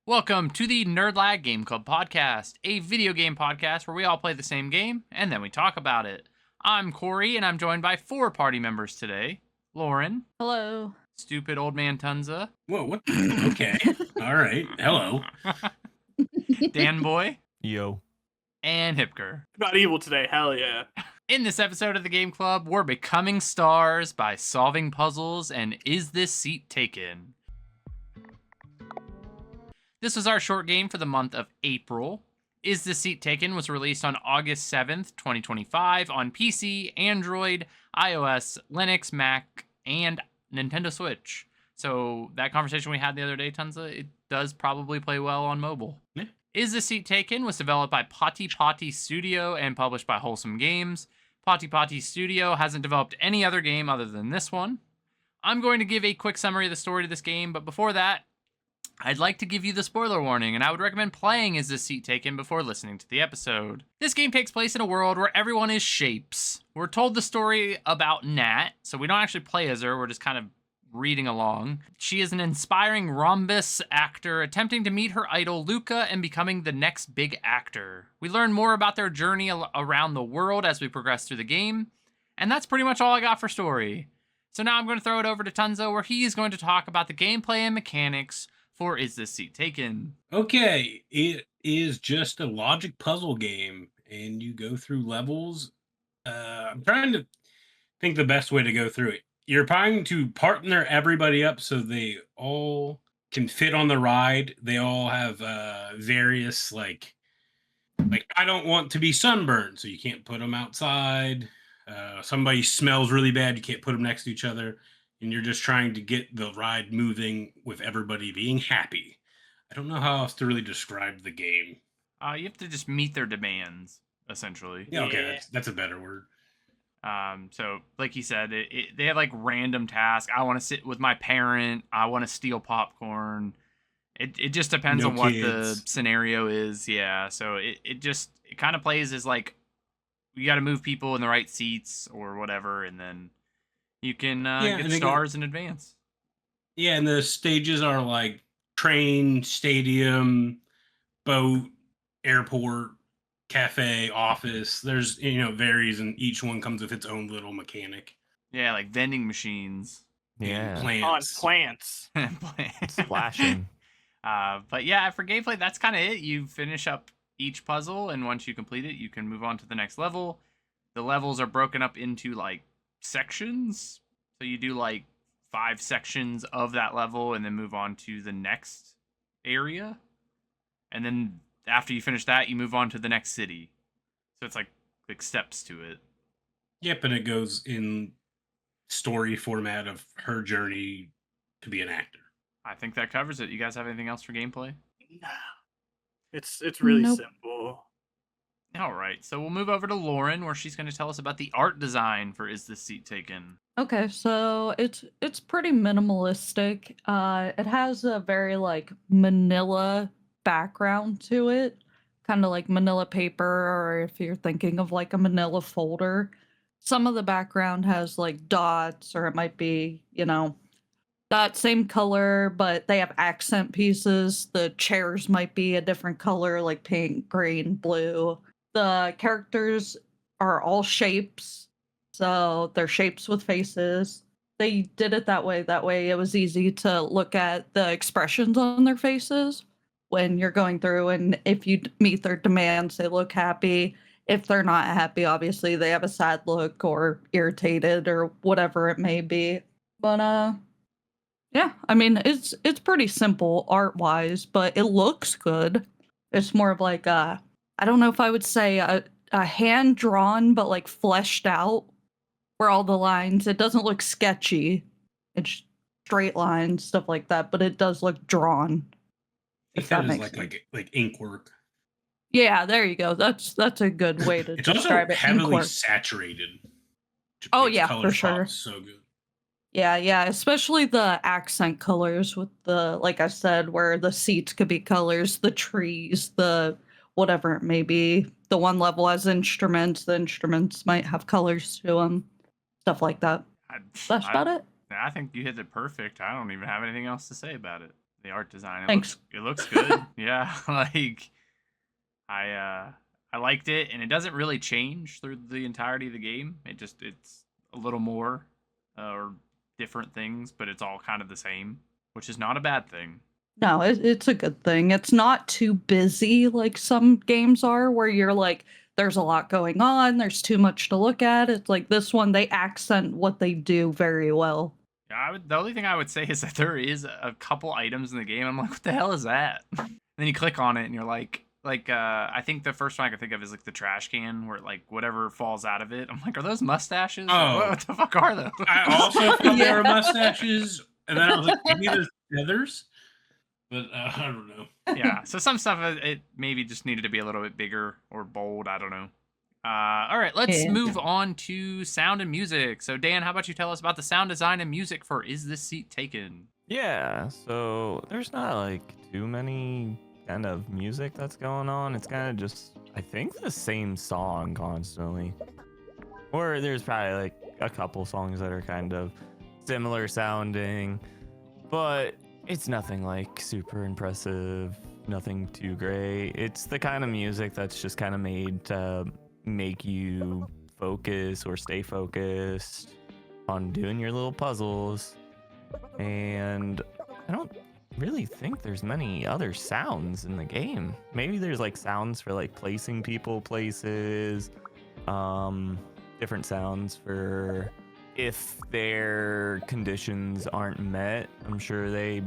Welcome to the Nerdlag Game Club podcast, a video game podcast where we all play the same game and then we talk about it. I'm Corey and I'm joined by four party members today. Lauren. Hello. Stupid Old Man Tunza. Whoa, what? Okay. All right. Hello. Dan Boy. Yo. And Hipker. Not evil today, hell yeah. In this episode of the Game Club, we're becoming stars by solving puzzles and Is This Seat Taken? This was our short game for the month of April. Is This Seat Taken was released on August 7th, 2025 on PC, Android, iOS, Linux, Mac, and Nintendo Switch. So that conversation we had the other day, Tunza, it does probably play well on mobile. Yeah. Is This Seat Taken was developed by Potty Potty Studio and published by Wholesome Games. Potty Potty Studio hasn't developed any other game other than this one. I'm going to give a quick summary of the story to this game, but before that, I'd like to give you the spoiler warning, and I would recommend playing Is This Seat Taken before listening to the episode. This game takes place in a world where everyone is shapes. We're told the story about Nat, so we don't actually play as her, we're just kind of reading along. She is an inspiring rhombus actor attempting to meet her idol Luca and becoming the next big actor. We learn more about their journey around the world as we progress through the game, and that's pretty much all I got for story. So now I'm going to throw it over to Tunzo, where he is going to talk about the gameplay and mechanics for Is This Seat Taken? Okay. It is just a logic puzzle game, and you go through levels. I'm trying to think the best way to go through it. You're trying to partner everybody up so they all can fit on the ride. They all have various like I don't want to be sunburned, so you can't put them outside. Somebody smells really bad, you can't put them next to each other. And you're just trying to get the ride moving with everybody being happy. I don't know how else to really describe the game. You have to just meet their demands, essentially. Yeah, okay, Yeah. that's a better word. So, like he said, they have like random tasks. I want to sit with my parent. I want to steal popcorn. It just depends No on what the kids. scenario is. Yeah, so it kind of plays as like you got to move people in the right seats or whatever, and then you can Yeah, get and they go- stars in advance. Yeah, and the stages are like train, stadium, boat, airport, cafe, office. There's, varies, and each one comes with its own little mechanic. Yeah, like vending machines. And Yeah. On plants. plants. Splashing. But yeah, for gameplay, that's kind of it. You finish up each puzzle, and once you complete it, you can move on to the next level. The levels are broken up into like sections. So you do like 5 sections of that level and then move on to the next area. And then after you finish that, you move on to the next city. So it's like steps to it. Yep, and it goes in story format of her journey to be an actor. I think that covers it. You guys have anything else for gameplay? It's really Nope. simple. All right, so we'll move over to Lauren, where she's going to tell us about the art design for Is This Seat Taken? Okay, so it's pretty minimalistic. It has a very like manila background to it, kind of like manila paper, or if you're thinking of like a manila folder. Some of the background has like dots, or it might be, that same color, but they have accent pieces. The chairs might be a different color, like pink, green, blue. The characters are all shapes, so they're shapes with faces. They did it that way. That way it was easy to look at the expressions on their faces when you're going through, and if you meet their demands, they look happy. If they're not happy, obviously they have a sad look or irritated or whatever it may be. But yeah, I mean it's pretty simple art-wise, but it looks good. It's more of like I don't know if I would say a hand drawn, but like fleshed out for all the lines. It doesn't look sketchy. It's straight lines, stuff like that, but it does look drawn. I If think that that is makes sense. like ink work. Yeah, there you go. That's a good way to It's also describe it. Ink heavily work. saturated. which Oh, makes yeah, color for sure. pop so good. Yeah, especially the accent colors with the, like I said, where the seats could be colors, the trees, the whatever it may be. The one level has instruments, the instruments might have colors to them, stuff like that. That's about it. I think you hit it perfect. I don't even have anything else to say about it. the art design. Thanks. It looks good. Yeah, like I liked it, and it doesn't really change through the entirety of the game. It's a little more or different things, but it's all kind of the same, which is not a bad thing. No, it's a good thing. It's not too busy like some games are, where you're like, there's a lot going on, there's too much to look at. It's like this one, they accent what they do very well. Yeah, the only thing I would say is that there is a couple items in the game. I'm like, what the hell is that? Then you click on it, and you're like, I think the first one I can think of is like the trash can, where like whatever falls out of it. I'm like, are those mustaches? Oh. What the fuck are those? I also thought they Yeah. were mustaches, and then I was like, maybe there's feathers, but I don't know. Yeah, so some stuff it maybe just needed to be a little bit bigger or bold. I don't know. All right, let's Yeah. move on to sound and music. So Dan, how about you tell us about the sound design and music for Is This Seat Taken? Yeah, so there's not like too many kind of music that's going on. It's kind of just, I think, the same song constantly. Or there's probably like a couple songs that are kind of similar sounding, but it's nothing like super impressive, nothing too great. It's the kind of music that's just kind of made to make you focus or stay focused on doing your little puzzles. And I don't really think there's many other sounds in the game. Maybe there's like sounds for like placing people places, different sounds for if their conditions aren't met. I'm sure they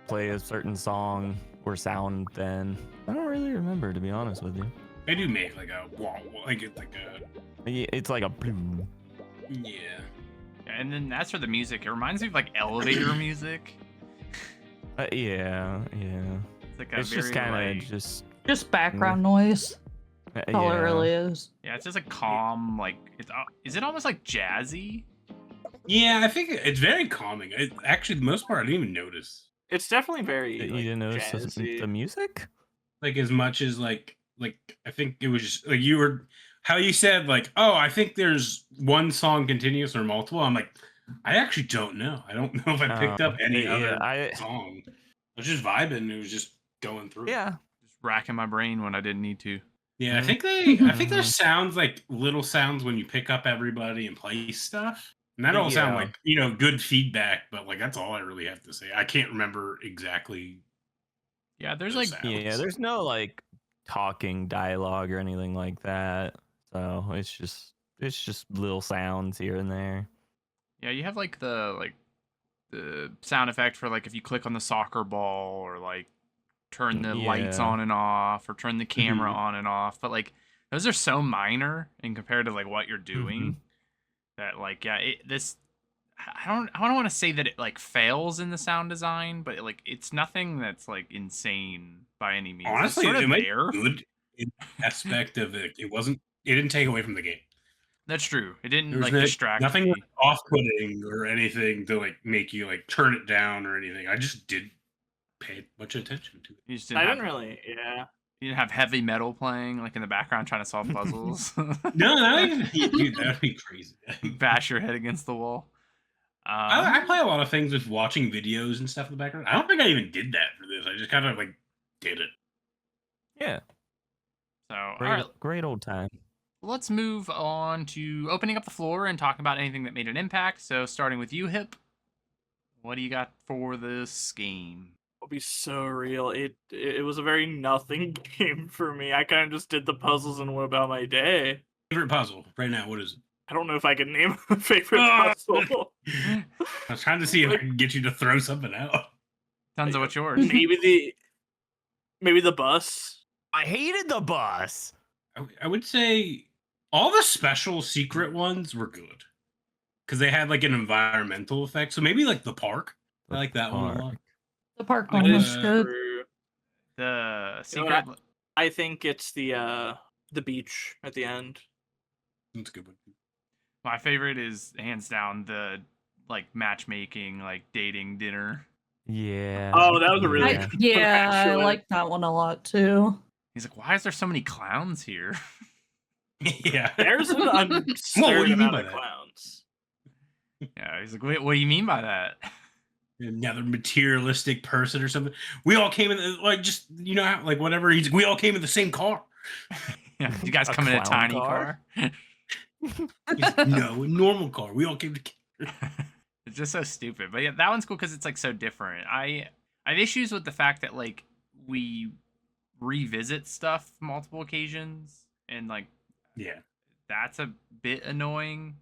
play a certain song or sound then. I don't really remember, to be honest with you. They do make like a wah, wah, like it's like a It's like a bloom. yeah. And then as for the music, it reminds me of like elevator music. Yeah. It's like a It's just very, kind of like, Just background noise. That's all it yeah. really is. yeah, it's just like calm. Like is it almost like jazzy? Yeah, I think it's very calming. Actually, the most part, I didn't even notice. It's definitely very. You like, didn't notice jazzy. the music? Like as much as like I think it was just like you were how you said like, oh, I think there's one song continuous or multiple. I'm like, I actually don't know. I don't know if I picked up any yeah, other song. I was just vibing. It was just going through. Yeah. Just racking my brain when I didn't need to. Yeah, I Mhm. think I think there's sounds like little sounds when you pick up everybody and play stuff. And that all sound Yeah. like, good feedback, but like that's all I really have to say. I can't remember exactly. Yeah, there's those like sounds. Yeah, there's no like talking dialogue or anything like that. So it's just little sounds here and there. yeah, you have like the sound effect for like if you click on the soccer ball or like turn the lights Yeah. on and off or turn the camera Mhm. on and off, but like those are so minor in compared to like what you're doing Mhm. that like yeah, I don't want to say that it like fails in the sound design, but like it's nothing that's like insane by any means. Honestly, it's sort it of might there. be good in aspect of it. It didn't take away from the game. That's true. It didn't There was like distract nothing me. like off-putting or anything to like make you like turn it down or anything. I just didn't pay much attention to it. You just I didn't didn't have, really. Yeah. you didn't have heavy metal playing like in the background trying to solve puzzles. No, not even dude, that'd be crazy. Bash your head against the wall. I play a lot of things with watching videos and stuff in the background. I don't think I even did that for this. I just kind of like did it. Yeah. So all Great, right, great old time. let's move on to opening up the floor and talking about anything that made an impact. So starting with you, Hip, what do you got for this game? I'll be so real. It was a very nothing game for me. I kind of just did the puzzles and went about my day. Favorite puzzle right now? What is it? I don't know if I can name a favorite Ah! puzzle. I was trying to see if I can get you to throw something out. Tons of what's yours. Maybe the bus. I hated the bus. I would say all the special secret ones were good because they had like an environmental effect. So maybe like the park. I like that one a lot. The park Like one the- was good. True. The You know secret. what, I think it's the beach at the end. That's a good one. My favorite is hands down the like matchmaking, like dating dinner. Yeah. Oh, that was a really Yeah. good Yeah, I actually. like that one a lot too. He's like, why is there so many clowns here? Yeah. There's an What do absurd you mean amount by of that? clowns. Yeah, he's like, wait, what do you mean by that? another materialistic person or something. We all came in like just how, like whatever. We all came in the same car. Yeah, you guys A come in a clown tiny car? car. No, a normal car. We all came together. It's just so stupid. But yeah, that one's cool because it's like so different. I have issues with the fact that like we revisit stuff multiple occasions, and like Yeah. that's a bit annoying.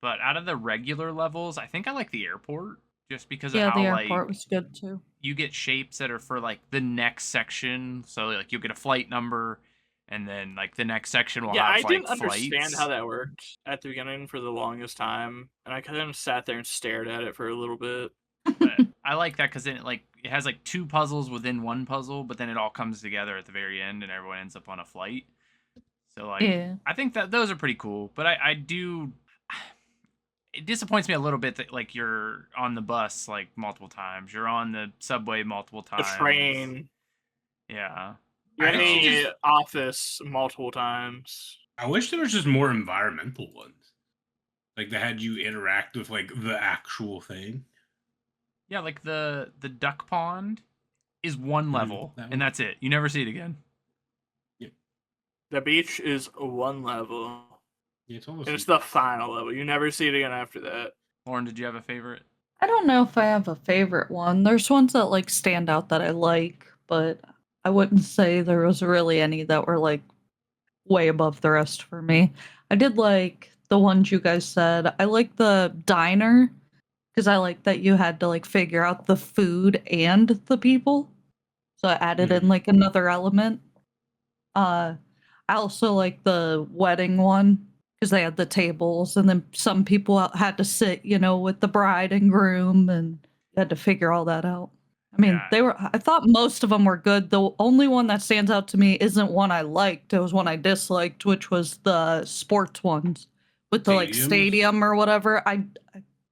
But out of the regular levels, I think I like the airport just because of Yeah, how the like airport was good too. you get shapes that are for like the next section. So like you'll get a flight number, and then like the next section will Yeah, I have didn't like understand flights. how that worked at the beginning for the longest time, and I kind of sat there and stared at it for a little bit. But I like that because then it has like two puzzles within one puzzle, but then it all comes together at the very end, and everyone ends up on a flight. So like, Yeah. I think that those are pretty cool. But I do. It disappoints me a little bit that like you're on the bus like multiple times, you're on the subway multiple The times. train, Yeah. you're in I actually the just- office multiple times. I wish there was just more environmental ones, like that had you interact with like the actual thing. Yeah, like the duck pond is one level, that one. and that's it. You never see it again. The beach is one level, Yeah, it's almost. and it's the final level. You never see it again after that. Lauren, did you have a favorite? I don't know if I have a favorite one. There's ones that like stand out that I like, but I wouldn't say there was really any that were like way above the rest for me. I did like the ones you guys said. I like the diner because I like that you had to like figure out the food and the people. So I added in like another element. I also like the wedding one because they had the tables, and then some people had to sit, with the bride and groom, and you had to figure all that out. I mean, Yeah. I thought most of them were good. The only one that stands out to me isn't one I liked. It was one I disliked, which was the sports ones with the like Stadiums? stadium or whatever.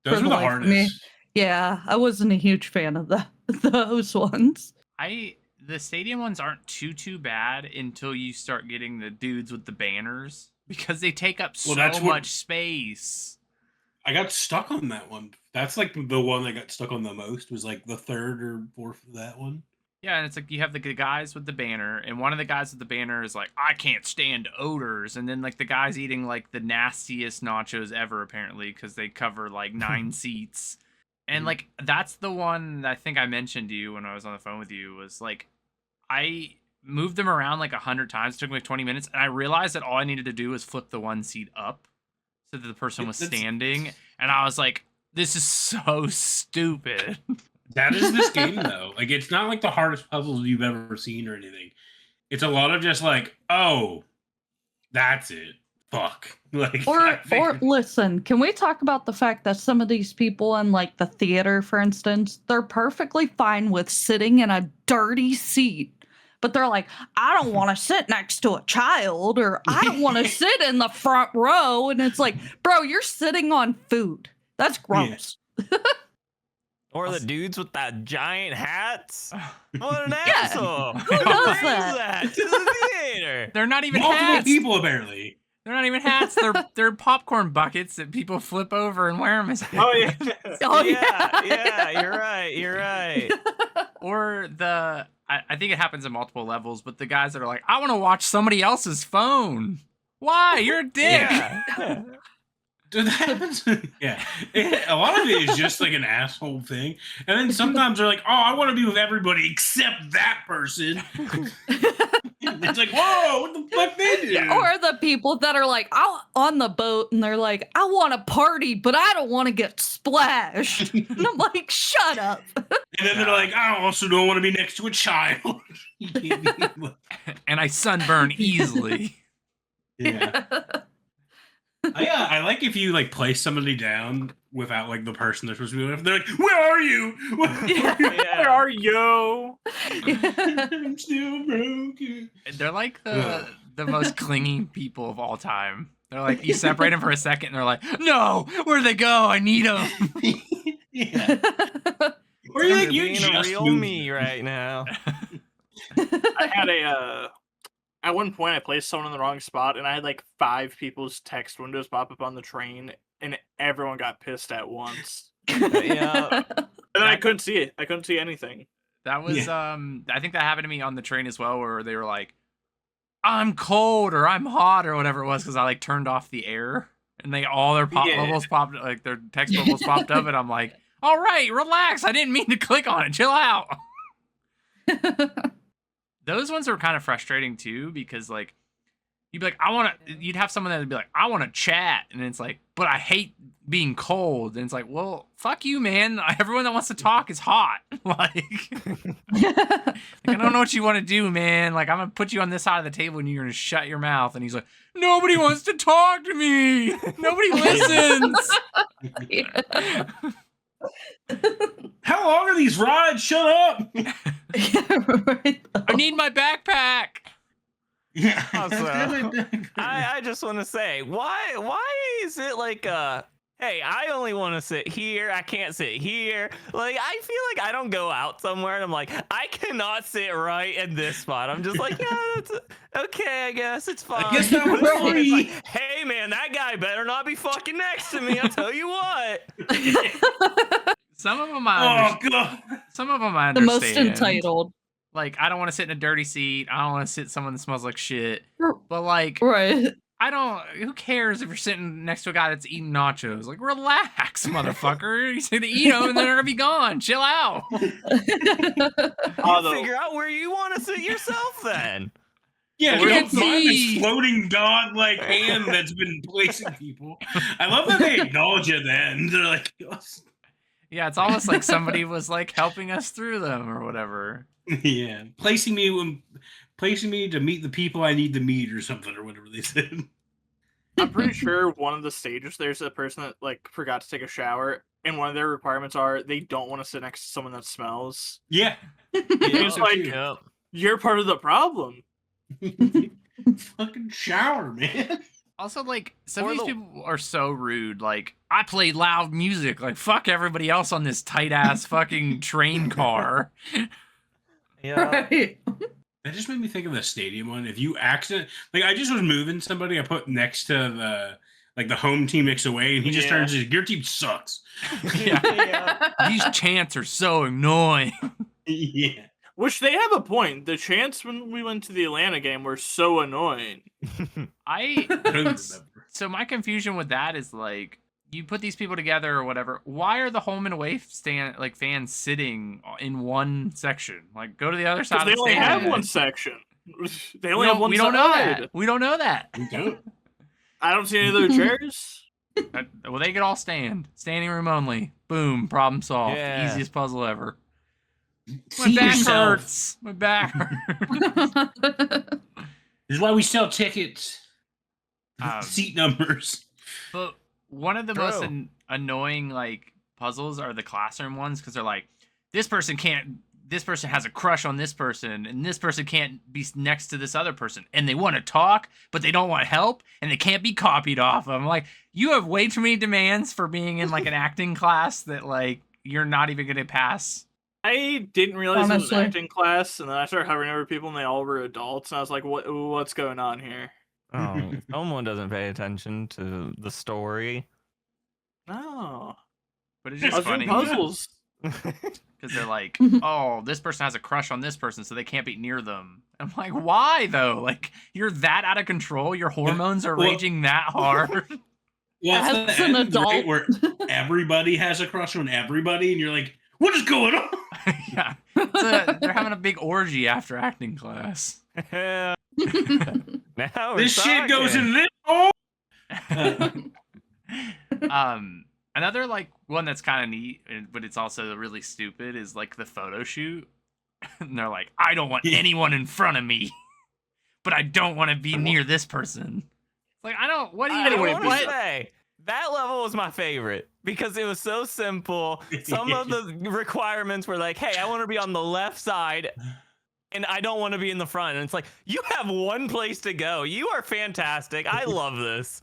Those for were the life of me. hardest. Yeah, I wasn't a huge fan of those ones. The stadium ones aren't too bad until you start getting the dudes with the banners because they take up so Well, that's what- much space. I got stuck on that one. That's like the one I got stuck on the most. Was like the third or fourth of that one. Yeah, and it's like you have the guys with the banner, and one of the guys with the banner is like, I can't stand odors. And then like the guy's eating like the nastiest nachos ever, apparently, because they cover like 9 seats. And like that's the one that I think I mentioned to you when I was on the phone with you, was like I moved them around like 100 times. It took me like 20 minutes, and I realized that all I needed to do was flip the one seat up so that the person was That's- standing, and I was like, this is so stupid. That is this game though. Like it's not like the hardest puzzles you've ever seen or anything. It's a lot of just like, oh, that's it. Fuck. Like Or listen, can we talk about the fact that some of these people in like the theater, for instance, they're perfectly fine with sitting in a dirty seat, but they're like, I don't want to sit next to a child, or I don't want to sit in the front row. And it's like, bro, you're sitting on food. That's gross. Or the dudes with that giant hats. What an Yeah. asshole! Who does brings that? to the theater? They're not even multiple hats. people apparently. They're not even hats. They're popcorn buckets that people flip over and wear them as hats. Oh yeah, Oh, yeah, you're right. You're right. Or I think it happens in multiple levels, but the guys that are like, I want to watch somebody else's phone. Why? You're a dick. Yeah. Dude, that happens. Yeah. A lot of it is just like an asshole thing. And then sometimes they're like, oh, I want to be with everybody except that person. It's like, whoa, what the fuck they do? Or the people that are like on the boat and they're like, I want to party, but I don't want to get splashed. And I'm like, shut up. And then they're like, I also don't want to be next to a child. You can't be- And I sunburn easily. yeah. I like if you like place somebody down without like the person they're supposed to be with. They're like, where are you? Where are you? where are you? I'm still broken. They're like the most clingy people of all time. They're like, you separate them for a second, and they're like, no, where'd they go? I need them. Yeah. Or you're like, You're you being a just real moved. me right now. I had at one point I placed someone in the wrong spot, and I had like 5 people's text windows pop up on the train, and everyone got pissed at once. Yeah. And then I That- couldn't see it. I couldn't see anything. That was I think that happened to me on the train as well, where they were like, I'm cold or I'm hot or whatever it was, because I like turned off the air and they all their Yeah. bubbles popped, like their text bubbles popped up, and I'm like, all right, relax. I didn't mean to click on it. Chill out. Those ones are kind of frustrating too, because like you'd be like, you'd have someone that would be like, I want to chat, and it's like, but I hate being cold, and it's like, well, fuck you, man. Everyone that wants to talk is hot. Like, I don't know what you want to do, man. Like, I'm gonna put you on this side of the table, and you're gonna shut your mouth. And he's like, nobody wants to talk to me. Nobody listens. How long are these rides? Shut up. Right. I need my backpack. Yeah. Also, I just want to say, why is it like hey, I only want to sit here. I can't sit here. Like, I feel like I don't go out somewhere and I'm like, I cannot sit right in this spot. I'm just like, yeah, that's okay, I guess it's fine. guess that was But it's free. like, hey, man, that guy better not be fucking next to me. I'll tell you what. Some of them I Oh god. some of them I The understand. most entitled. Like, I don't want to sit in a dirty seat. I don't want to sit someone that smells like shit. R- But like, Right. I don't. Who cares if you're sitting next to a guy that's eating nachos? Like, relax, motherfucker. You say to eat them, and then they're gonna be gone. Chill out. Although, Figure out where you want to sit yourself then. Yeah, We don't can mind see. this floating god like hand that's been placing people. I love that they acknowledge it then. They're like, Yeah, it's almost like somebody was like helping us through them or whatever. yeah, placing me to meet the people I need to meet or something or whatever they said. I'm pretty sure one of the stages there's a person that like forgot to take a shower, and one of their requirements are they don't want to sit next to someone that smells. Yeah, It's so like- too. Yep. You're part of the problem. Fucking shower, man. Also, like, some Or of these the- people are so rude. Like, I play loud music. Like, fuck everybody else on this tight ass fucking train car. Yeah. Right. That just made me think of the stadium one. If you like, I just was moving somebody I put next to the home team next away, and he just Yeah. turns his your team sucks. Yeah. These chants are so annoying. Yeah. Which they have a point. The chants when we went to the Atlanta game were so annoying. I don't remember. So my confusion with that is like, you put these people together or whatever. Why are the home and away fans sitting in one section? Like, go to the other side. Because Of they the only have stadium. one section. They We only have don't, one we don't know side. that. We don't know that. We don't. I don't see any other chairs. Well, they could all stand. Standing room only. Boom. Problem solved. Yeah. Easiest puzzle ever. My See back yourself. hurts. My back hurts. This is why we sell tickets. Um, Seat numbers. But one of the most True. annoying like puzzles are the classroom ones, because they're like, this person has a crush on this person, and this person can't be next to this other person, and they want to talk, but they don't want help, and they can't be copied off of. I'm like, you have way too many demands for being in like an acting class that like you're not even gonna pass. I didn't realize it was Honestly. an acting class, and then I started hovering over people, and they all were adults, and I was like, what's going on here? Oh, someone doesn't pay attention to the story. No. But it's I just was doing funny puzzles. because they're like, oh, this person has a crush on this person, so they can't be near them. I'm like, why though? Like, you're that out of control. Your hormones are Well- raging that hard. Yeah, it's As the an end, right, adult. where everybody has a crush on everybody, and you're like, what is going on? Yeah, they're having a big orgy after acting class. Yeah. Now we're This shit goes talking. in this hole. Another like one that's kind of neat, but it's also really stupid, is like the photo shoot. And they're like, I don't want anyone in front of me, but I don't want to be near this person. It's like, I don't. What do I you wait, want to what? say that level was my favorite because it was so simple. Some of the requirements were like, "Hey, I want to be on the left side, and I don't want to be in the front." And it's like, you have one place to go. You are fantastic. I love this.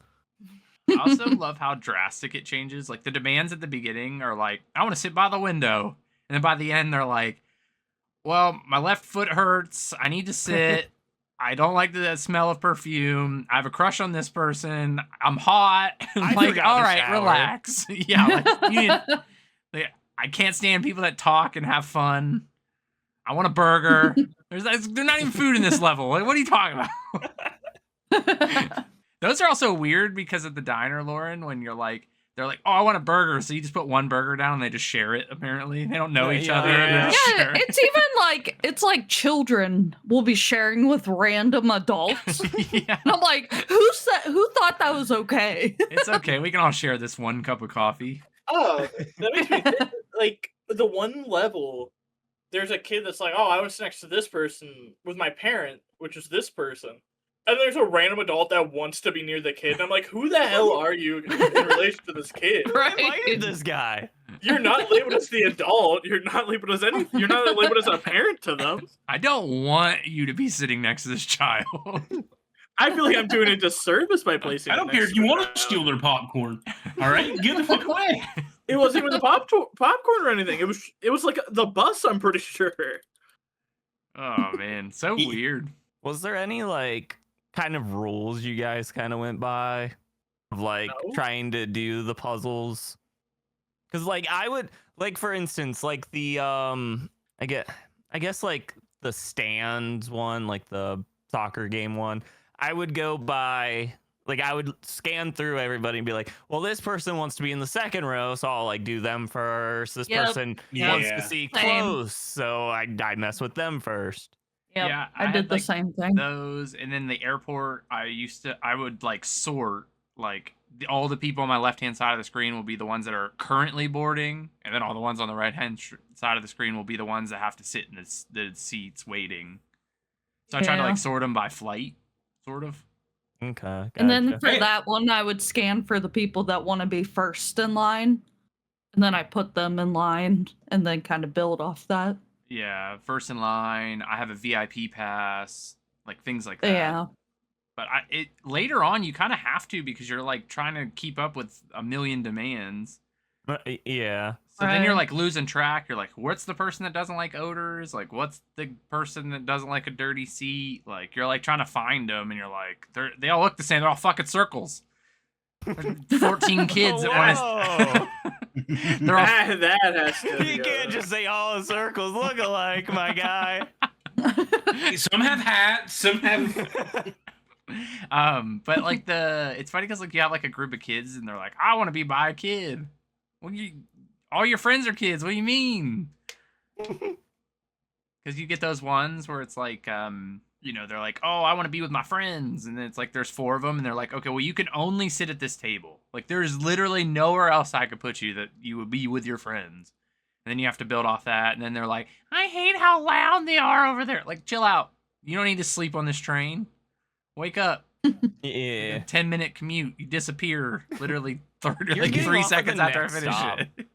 I also love how drastic it changes. Like the demands at the beginning are like, I want to sit by the window, and then by the end they're like, well, my left foot hurts. I need to sit. I don't like the smell of perfume. I have a crush on this person. I'm hot. I Like, forgot all to right, shower. relax. Yeah, like, you need, like, I can't stand people that talk and have fun. I want a burger. There's not even food in this level. Like, what are you talking about? Those are also weird because at the diner, Lauren, when you're like, they're like, oh, I want a burger. So you just put one burger down and they just share it, apparently. They don't know each other. yeah. They just Yeah, share it. it's even like it's like children will be sharing with random adults. Yeah, And I'm like, who thought that was okay? it's okay. We can all share this one cup of coffee. Oh, that makes me think, like the one level. There's a kid that's like, oh, I was next to this person with my parent, which is this person. And there's a random adult that wants to be near the kid. And I'm like, who the hell are you in relation to this kid? I invited this guy. You're not labeled as the adult. You're not labeled as anything. You're not labeled as a parent to them. I don't want you to be sitting next to this child. I feel like I'm doing a disservice by placing I it don't next care if to you the want child. to steal their popcorn. All right, give the fuck away. It wasn't even the popcorn or anything. It was like the bus, I'm pretty sure. Oh, man. So Yeah. weird. Was there any like kind of rules you guys kind of went by of like No. trying to do the puzzles? Because like I would like, for instance, like the I guess like the stands one, like the soccer game one, I would go by, like I would scan through everybody and be like, well, this person wants to be in the second row, so I'll like do them first. This Yep. person Yeah. wants to see Same. close, so I mess with them first. Yep, Yeah, I I did had, the like, same thing. Those, and then the airport, I would like sort, like all the people on my left hand side of the screen will be the ones that are currently boarding, and then all the ones on the right hand side of the screen will be the ones that have to sit in the seats waiting. So I tried to Yeah. like sort them by flight, sort of. Okay. And then gotcha. for Hey. that one, I would scan for the people that want to be first in line. And then I put them in line and then kind of build off that. Yeah, first in line. I have a VIP pass, like things like that. Yeah. But later on you kind of have to because you're like trying to keep up with a million demands. Yeah. So then you're Right. like losing track. You're like, what's the person that doesn't like odors? Like, what's the person that doesn't like a dirty seat? Like, you're like trying to find them, and you're like, they all look the same. They're all fucking circles. There's 14 kids that want Whoa. to. They're all. That has to. You can't just say all the circles look alike, my guy. Some have hats, some have. But like it's funny because like you have like a group of kids, and they're like, I want to be by a kid. Well, all your friends are kids. What do you mean? Because you get those ones where it's like, they're like, oh, I want to be with my friends. And then it's like, there's 4 of them. And they're like, okay, well, you can only sit at this table. Like, there's literally nowhere else I could put you that you would be with your friends. And then you have to build off that. And then they're like, I hate how loud they are over there. Like, chill out. You don't need to sleep on this train. Wake up. Yeah. 10-minute commute. You disappear literally You're like getting 3 off at seconds the after I next finish stop. it.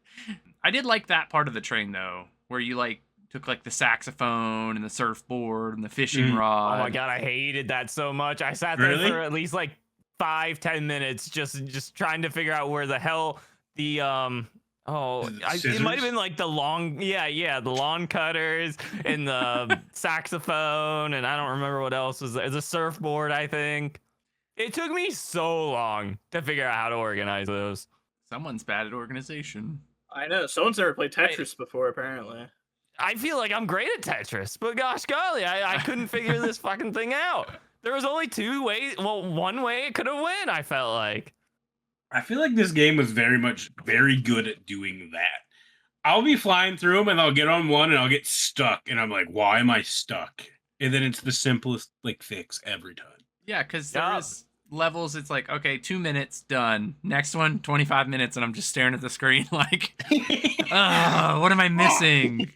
I did like that part of the train though, where you like took like the saxophone and the surfboard and the fishing Mm. rod. Oh my god, I hated that so much. I sat there Really? for at least like 5-10 minutes just trying to figure out where the hell the it might have been like the the lawn cutters and the saxophone, and I don't remember what else was there. The surfboard, I think. It took me so long to figure out how to organize those. Someone's bad at organization. I know. Someone's never played Tetris before, apparently. I feel like I'm great at Tetris, but gosh golly, I couldn't figure this fucking thing out. There was only 2 ways. Well, one way it could have went, I felt like. I feel like this game was very good at doing that. I'll be flying through them and I'll get on one and I'll get stuck. And I'm like, why am I stuck? And then it's the simplest like fix every time. Yeah, because Yup. there's levels. It's like, okay, 2 minutes, done. Next one, 25 minutes, and I'm just staring at the screen like, what am I missing?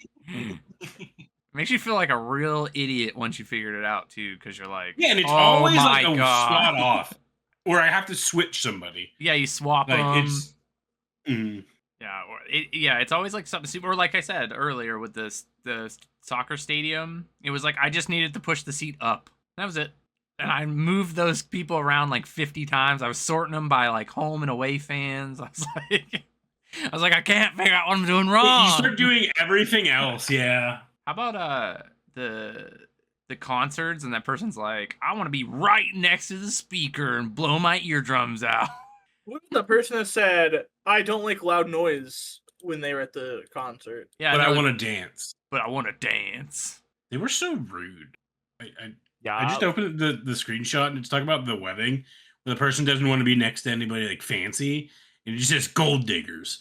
Makes you feel like a real idiot once you figured it out too, because you're like, Yeah, and it's oh always my like a God. spot off. Or I have to switch somebody. Yeah, you swap Like them. it's Yeah, it's always like something super. Or like I said earlier with the soccer stadium, it was like I just needed to push the seat up. That was it. And I moved those people around like 50 times. I was sorting them by like home and away fans. I was like, I can't figure out what I'm doing wrong. you start doing everything else, yeah. How about the concerts and that person's like, I want to be right next to the speaker and blow my eardrums out. What if the person that said, I don't like loud noise? when they were at the concert. Yeah, but they're I like, want to dance. But I want to dance. They were so rude. I Yeah. just opened the screenshot and it's talking about the wedding where the person doesn't want to be next to anybody like fancy and it's just gold diggers.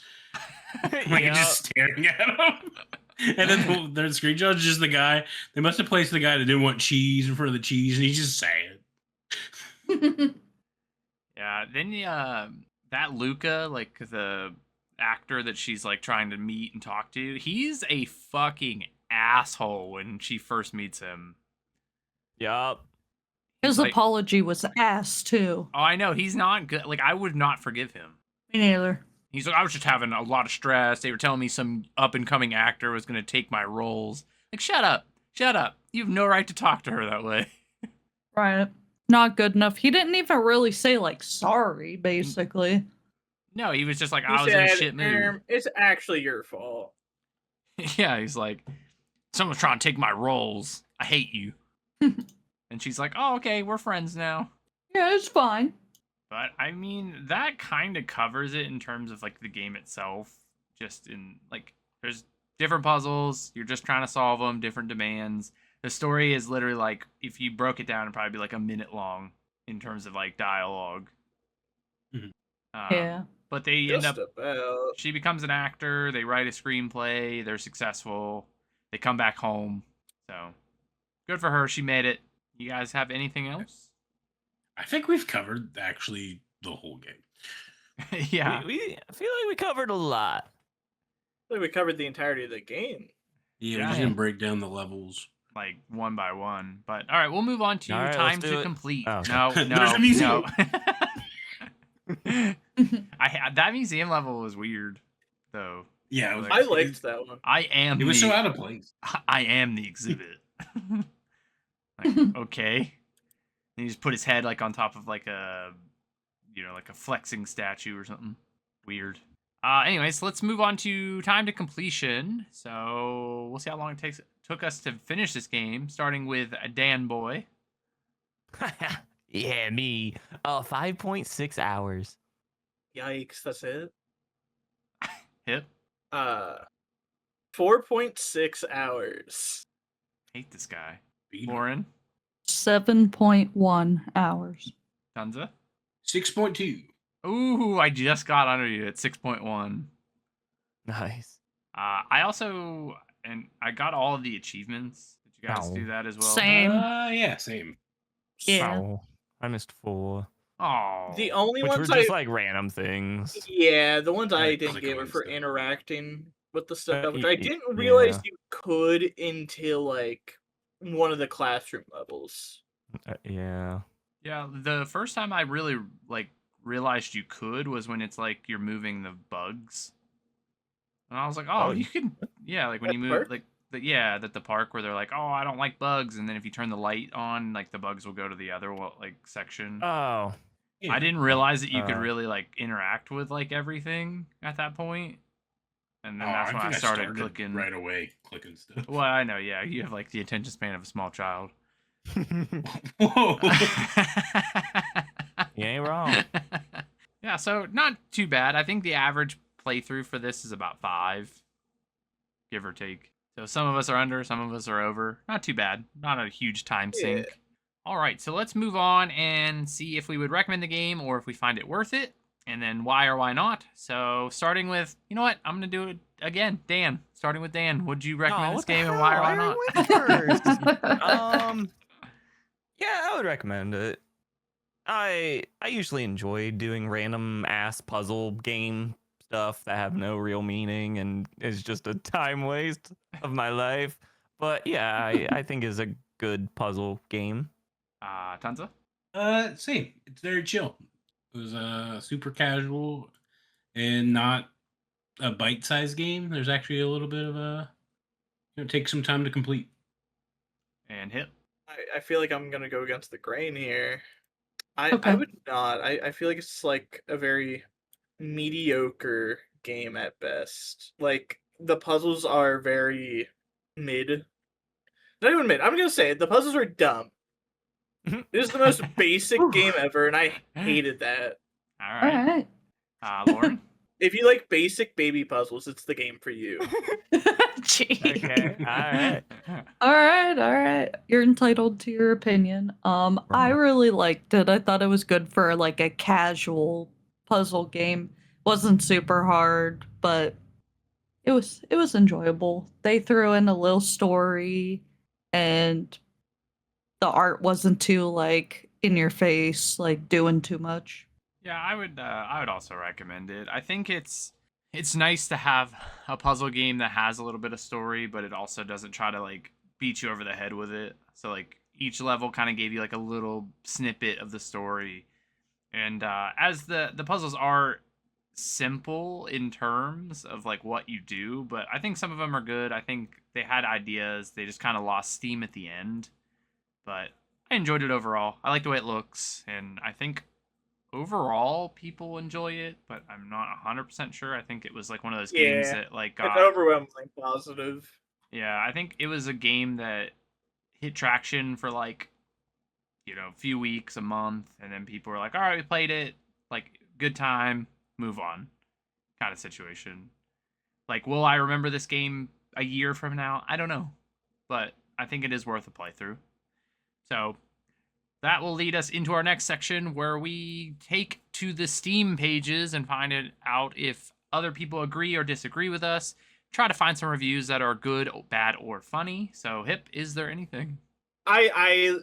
Like Yeah. just staring at them. And then the screenshot is just the guy. They must have placed the guy that didn't want cheese in front of the cheese, and he's just sad. Yeah, then that Luca, like the actor that she's like trying to meet and talk to, he's a fucking asshole when she first meets him. Yup. His Like- apology was ass too. Oh, I know, he's not good. Like, I would not forgive him. Me neither. He's like, I was just having a lot of stress. They were telling me some up and coming actor was going to take my roles. Like, shut up. Shut up. You have no right to talk to her that way. Right. Not good enough. He didn't even really say like sorry, basically. No, he was just like, He I was in a said, shit mood. It's actually your fault. Yeah, he's like, someone's trying to take my roles. I hate you. And she's like, oh, okay, we're friends now. Yeah, it's fine. But I mean, that kind of covers it in terms of like the game itself. Just in like, there's different puzzles. You're just trying to solve them, different demands. The story is literally like, if you broke it down, it'd probably be like a minute long in terms of like dialogue. Mhm. Yeah. But they end Just up, about. she becomes an actor. They write a screenplay. They're successful. They come back home. So good for her. She made it. You guys have anything else? I think we've covered actually the whole game. Yeah. I feel like we covered a lot. I think we covered the entirety of the game. Yeah, Yeah. we just didn't break down the levels. Like one by one. But all right, we'll move on to All right, time let's do to it. complete. Oh, okay. No, There's no, a museum. no. That museum level was weird, though. Yeah, it was, I liked that one. I am. it was the, so out of place. I am the exhibit. Like, okay. And he just put his head like on top of like a, like a flexing statue or something. Weird. Anyways, let's move on to time to completion. So we'll see how long it took us to finish this game, starting with Dan Boy. Yeah, me. 5.6 hours. Yikes, that's it. Hip. 4.6 hours. Hate this guy. Beat Lauren. 7.1 hours. Tanza. 6.2. Ooh, I just got under you at 6.1. Nice. I also, and I got all of the achievements. Did you guys No. do that as well? Same. Yeah, same. Yeah. So, I missed 4. Oh. The only Which were ones just like random things. yeah, the ones I Like didn't click get were on for stuff. interacting with the stuff, which I y- didn't realize yeah. you could until like one of the classroom levels. Yeah. Yeah, the first time I really like realized you could was when it's like you're moving the bugs. And I was like, oh, Oh, you can, yeah, like when At you the move, park? like, the park where they're like, oh, I don't like bugs. And then if you turn the light on, like the bugs will go to the other, like, section. Oh. Yeah. I didn't realize that you could Uh. really like interact with like everything at that point. And then Oh, that's when I think started clicking. right away, clicking stuff. Well, I know, yeah, you have like the attention span of a small child. Whoa. You ain't wrong. Yeah, so not too bad. I think the average playthrough for this is about 5, give or take. So some of us are under, some of us are over. Not too bad. Not a huge time sink. Yeah. All right, so let's move on and see if we would recommend the game or if we find it worth it, and then why or why not. So starting with, you know what? I'm gonna do it again. Dan, starting with Dan. Would you recommend Oh, this what the game and hell? why or why I not? already went first. Yeah, I would recommend it. I usually enjoy doing random ass puzzle game stuff that have no real meaning and is just a time waste of my life. But yeah, I think is a good puzzle game. Tanza? Same. It's very chill. It was super casual and not a bite-sized game. There's actually a little bit of take some time to complete. And Hip? I feel like I'm gonna go against the grain here. I Okay. would not. I feel like it's like a very mediocre game at best. Like the puzzles are very mid. Not even mid. I'm gonna say it. The puzzles are dumb. It is the most basic game ever, and I hated that. All All right. right. Lauren? If you like basic baby puzzles, it's the game for you. Jeez. Okay, alright. All right. You're entitled to your opinion. I Right. really liked it. I thought it was good for like a casual puzzle game. Wasn't super hard, but it was enjoyable. They threw in a little story, and the art wasn't too like in your face, like doing too much. Yeah, I would also recommend it. I think it's nice to have a puzzle game that has a little bit of story, but it also doesn't try to like beat you over the head with it. So like each level kind of gave you like a little snippet of the story. And as the puzzles are simple in terms of like what you do, but I think some of them are good. I think they had ideas. They just kind of lost steam at the end. But I enjoyed it overall. I like the way it looks, and I think overall people enjoy it, but I'm not 100% sure. I think it was like one of those games Yeah, that like It's got overwhelmingly positive. yeah, I think it was a game that hit traction for like, a few weeks, a month, and then people were like, "All right, we played it. Like good time, move on." Kind of situation. Like, will I remember this game a year from now? I don't know. But I think it is worth a playthrough. So, that will lead us into our next section where we take to the Steam pages and find out if other people agree or disagree with us. Try to find some reviews that are good, bad, or funny. So, Hip, is there anything? I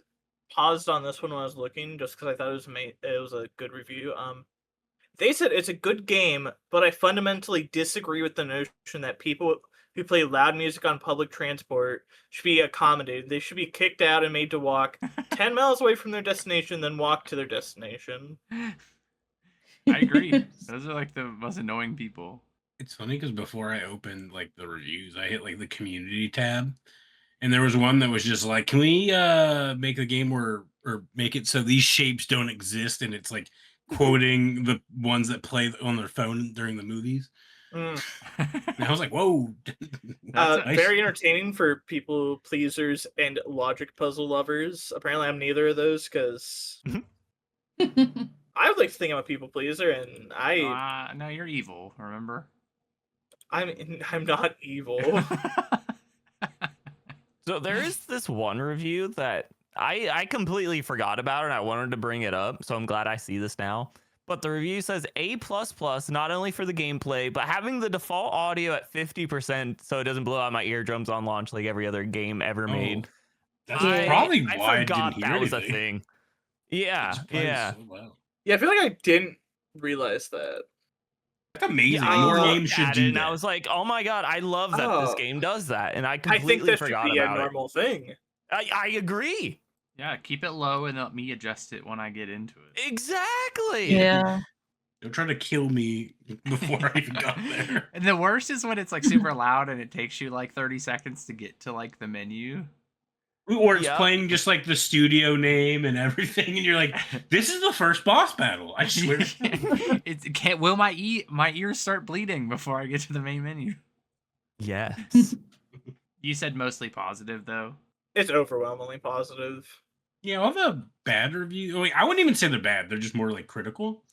paused on this one when I was looking just because I thought it was a good review. They said it's a good game, but I fundamentally disagree with the notion that people who play loud music on public transport should be accommodated. They should be kicked out and made to walk 10 miles away from their destination, then walk to their destination. I agree. Those are like the most annoying people. It's funny because before I opened like the reviews, I hit like the community tab, and there was one that was just like, "Can we make the game or make it so these shapes don't exist?" And it's like quoting the ones that play on their phone during the movies. Mm. And I was like, "Whoa!" That's Nice. Very entertaining for people pleasers and logic puzzle lovers. Apparently, I'm neither of those because I would like to think I'm a people pleaser, and No, you're evil. Remember? I'm not evil. So there is this one review that I completely forgot about, and I wanted to bring it up, so I'm glad I see this now. But the review says A++, not only for the gameplay, but having the default audio at 50% so it doesn't blow out my eardrums on launch like every other game ever made. That's I- probably I why I forgot didn't hear that was a anything. thing. Yeah, It just plays yeah. so well. Yeah, I feel like I didn't realize that. That's amazing. I More looked games should at it do and that. I was like, oh my god, I love that this Oh. game does that, and I I think completely that should forgot be a about it. normal thing. I agree. Yeah, keep it low and let me adjust it when I get into it. Exactly. Yeah. Don't try to kill me before I even got there. And the worst is when it's like super loud and it takes you like 30 seconds to get to like the menu. Or it's Yeah. playing just like the studio name and everything, and you're like, "This is the first boss battle." I swear. Will my ears start bleeding before I get to the main menu? Yes. You said mostly positive though. It's overwhelmingly positive. Yeah, all the bad reviews. Like, I wouldn't even say they're bad. They're just more like critical,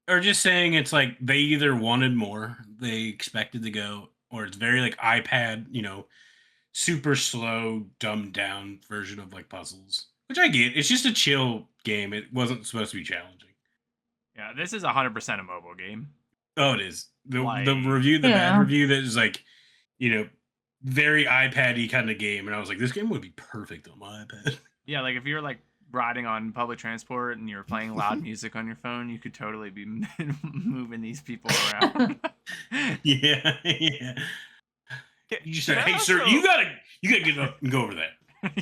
or just saying it's like they either wanted more, they expected to go, or it's very like iPad, super slow, dumbed down version of like puzzles. Which I get. It's just a chill game. It wasn't supposed to be challenging. Yeah, this is 100% a mobile game. Oh, it is. The Like- review, the bad Yeah. review that is like, very iPad-y kind of game, and I was like, this game would be perfect on my iPad. Yeah, like if you're like riding on public transport and you're playing loud music on your phone, you could totally be moving these people around. Yeah, yeah. You just said, Can I "Hey, sir, also- you gotta get up and go over that."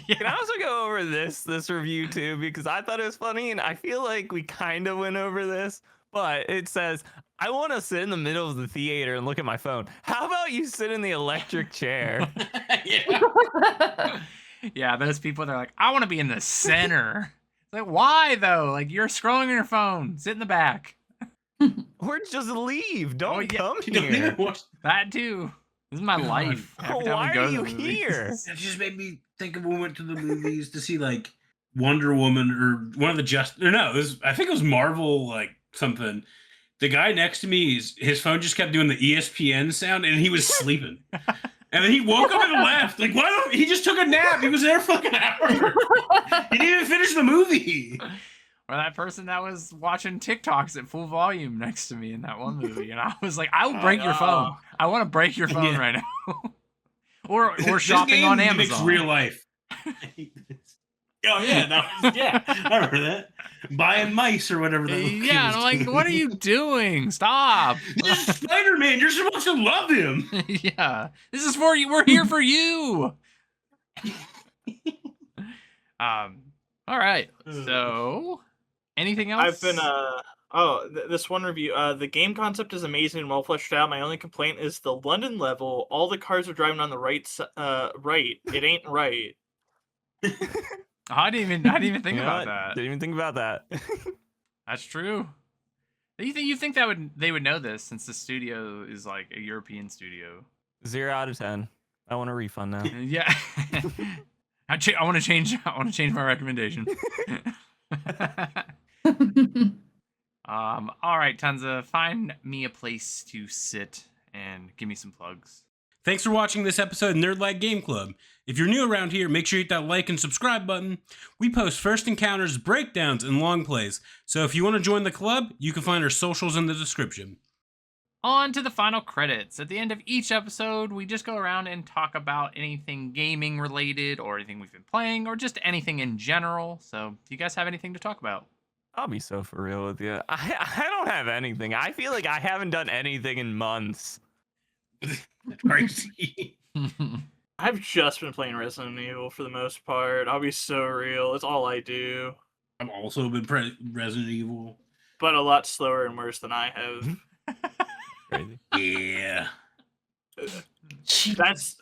Can I also go over this review too, because I thought it was funny, and I feel like we kind of went over this, but it says, I want to sit in the middle of the theater and look at my phone. How about you sit in the electric chair? Yeah. Yeah, those people, they're like, I want to be in the center. It's like, why though? Like you're scrolling on your phone. Sit in the back. Or just leave. Don't Oh, yeah. come You don't here. even watch. That too. This is my God. life. Oh, Every time why we go are to the you movies. here? That just made me think of when we went to the movies to see like Wonder Woman or one of the I think it was Marvel, like something. the guy next to me, his phone just kept doing the ESPN sound, and he was sleeping. And then he woke up and left. Like, why don't he just took a nap? He was there for like an hour. He didn't even finish the movie. Or that person that was watching TikToks at full volume next to me in that one movie, and I was like, "I will break your phone. I want to break your phone right now." or shopping on Amazon. Mimics real life. Oh yeah, I remember that. Buying mice or whatever. That Yeah, and I'm like, what are you doing? Stop. This is Spider-Man. You're supposed to love him. Yeah, this is for you. We're here for you. All right. So, anything else? I've been this one review. The game concept is amazing and well fleshed out. My only complaint is the London level. All the cars are driving on the right. Right. It ain't right. I didn't even think about that. Didn't even think about that. That's true. You think they would know this since the studio is like a European studio? 0 out of 10. I want a refund now. Yeah. I want to change my recommendation. All right, Tanza, find me a place to sit and give me some plugs. Thanks for watching this episode of Nerd Like Game Club. If you're new around here, make sure you hit that like and subscribe button. We post first encounters, breakdowns, and long plays. So if you want to join the club, you can find our socials in the description. On to the final credits. At the end of each episode, we just go around and talk about anything gaming related or anything we've been playing or just anything in general. So, do you guys have anything to talk about? I'll be so for real with you. I don't have anything. I feel like I haven't done anything in months. Crazy. I've just been playing Resident Evil for the most part. I'll be so real. It's all I do. I've also been Resident Evil. But a lot slower and worse than I have. Crazy. Yeah. That's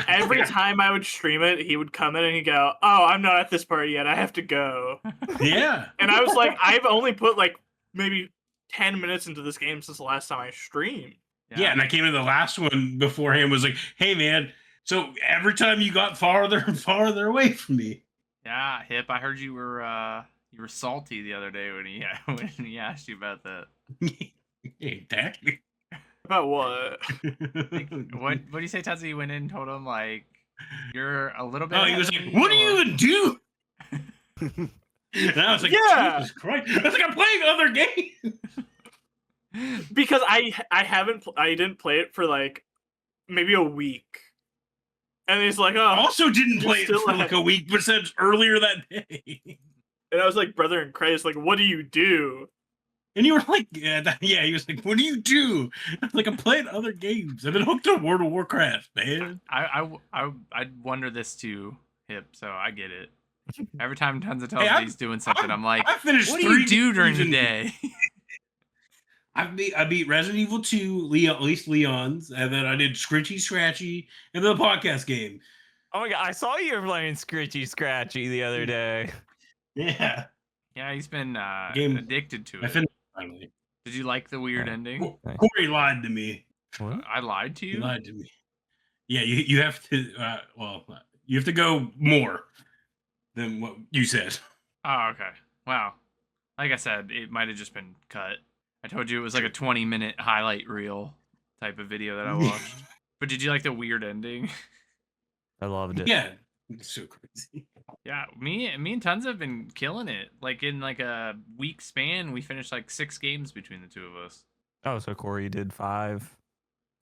every time I would stream it, he would come in and he'd go, "Oh, I'm not at this part yet. I have to go." Yeah. And I was like, I've only put like maybe 10 minutes into this game since the last time I streamed. Yeah, and I came to the last one beforehand, was like, hey man, so every time you got farther and farther away from me. Yeah, Hip, I heard you were salty the other day when he asked you about that. Exactly. About what? What do you say, Tanza? You went in and told him like you're a little bit. Oh, he was like, what do you even do? And I was like, Yeah. Jesus Christ. I was like, I'm playing other games. Because I didn't play it for like maybe a week. And he's like, I "Oh." also didn't play it Still for like a week, but said earlier that day. And I was like, brother in Christ, like, what do you do? And you were like, yeah, he was like, what do you do? I was like, I'm playing other games. I've been hooked to World of Warcraft, man. I wonder this too, Hip. So I get it. Every time Tanza tells Hey, me he's doing something, I'm like, I finished what do you 3 do during the games day? I beat Resident Evil 2, at least Leon's, and then I did Scritchy Scratchy, and then the podcast game. Oh my god, I saw you were playing Scritchy Scratchy the other day. Yeah. Yeah, he's been Game- addicted to I it. finished finally. Did you like the weird ending? Nice. Corey lied to me. What? I lied to He you. lied to me. Yeah, you have to, you have to go more than what you said. Oh, okay. Wow. Like I said, it might have just been cut. I told you it was like a 20-minute highlight reel type of video that I watched. But did you like the weird ending? I loved it. Yeah. It's so crazy. Yeah, me and Tons have been killing it. Like in like a week span, we finished like 6 games between the two of us. Oh, so Corey did 5.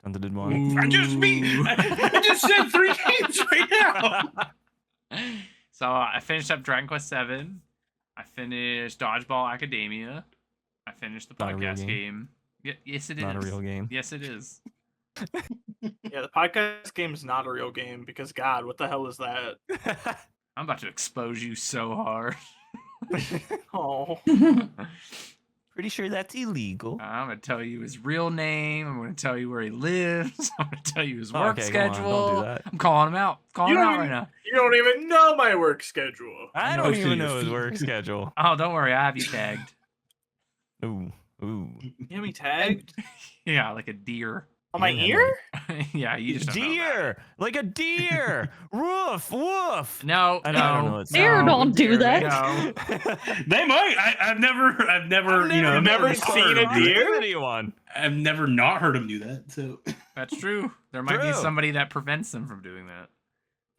Tanta did 1. I just said 3 games right now. So I finished up Dragon Quest 7. I finished Dodgeball Academia. I finished the Not a real podcast game. game. Yes, it is. Not a real game. Yes, it is. Yeah, the podcast game is not a real game because God, what the hell is that? I'm about to expose you so hard. Oh, Pretty sure that's illegal. I'm gonna tell you his real name. I'm gonna tell you where he lives. I'm gonna tell you his Oh, work okay, come on, schedule. don't do that. I'm calling him out. Calling You him don't out right even- now. you don't even know my work schedule. I No, don't so even your know his feet- work schedule. Oh, don't worry. I have you tagged. Ooh, ooh. You have me tagged? Yeah, like a deer. On my You have, ear? Yeah, you just don't know about it. Deer, like a deer. Woof, woof. No, I don't know no, what Deer sound don't a do deer that. makes. They might. I've never, you know, I've never not seen heard a them do it. deer? Proximity one. I've never not heard them do that. So that's true. There might be True. somebody that prevents them from doing that.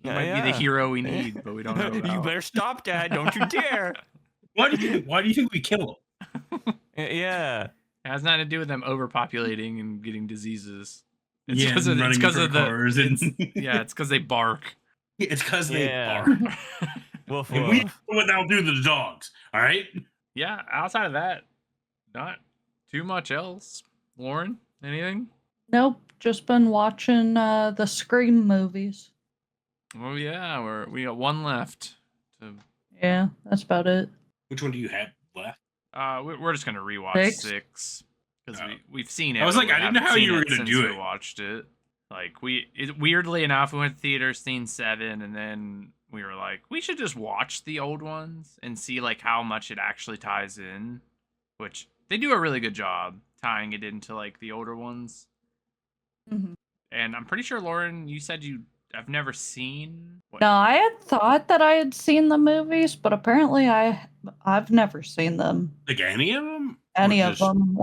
He Yeah, might be the yeah. hero we need, but we don't know about. You better stop, Dad. Don't you dare. why do you think we kill them? Yeah. It has nothing to do with them overpopulating and getting diseases. It's Yeah, because of, running it's 'cause from of the cars and yeah, it's because they bark. it's because they Yeah. are. Woof, And we know woof. what they'll do to the dogs. All right. Yeah, outside of that, not too much else. Lauren, anything? Nope, just been watching the Scream movies. Oh yeah, we got one left. To, Yeah, that's about it. Which one do you have left? we're just gonna rewatch 6? 6 because Oh. we've seen it. I was but like, we I didn't know haven't how you seen were it gonna since do we it. watched it. Like weirdly enough, we went to theaters, seen 7, and then we were like, we should just watch the old ones and see like how much it actually ties in, which they do a really good job tying it into like the older ones. Mhm. And I'm pretty sure, Lauren, you said I've never seen. What? No, I had thought that I had seen the movies, but apparently I've never seen them. Like any of them? Any of them.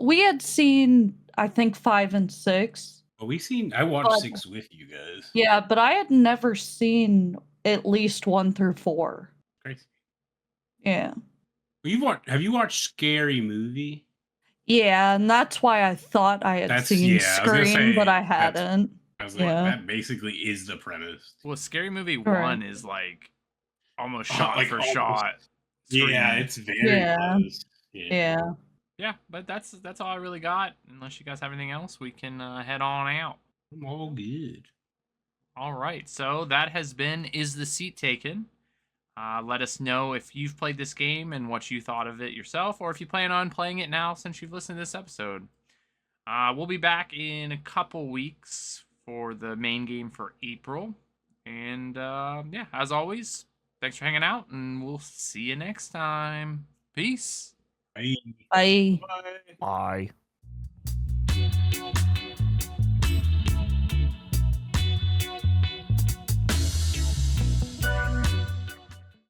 We had seen I think 5 and 6. I watched But- 6 with you guys. Yeah, but I had never seen at least 1 through 4. Crazy. Yeah. Have you watched Scary Movie? Yeah, and that's why I thought I had seen I was gonna Scream, but say, I hadn't. I was like, Yeah. that basically is the premise. Well, Scary Movie Correct. 1 is like almost shot Like for almost. shot. Yeah, Scream. it's very Yeah. close. Yeah. Yeah, but that's all I really got. Unless you guys have anything else, we can head on out. I'm all good. All right, so that has been Is the Seat Taken? Let us know if you've played this game and what you thought of it yourself, or if you plan on playing it now since you've listened to this episode. We'll be back in a couple weeks for the main game for April. And yeah, as always, thanks for hanging out, and we'll see you next time. Peace. Bye. Bye. Bye. Bye.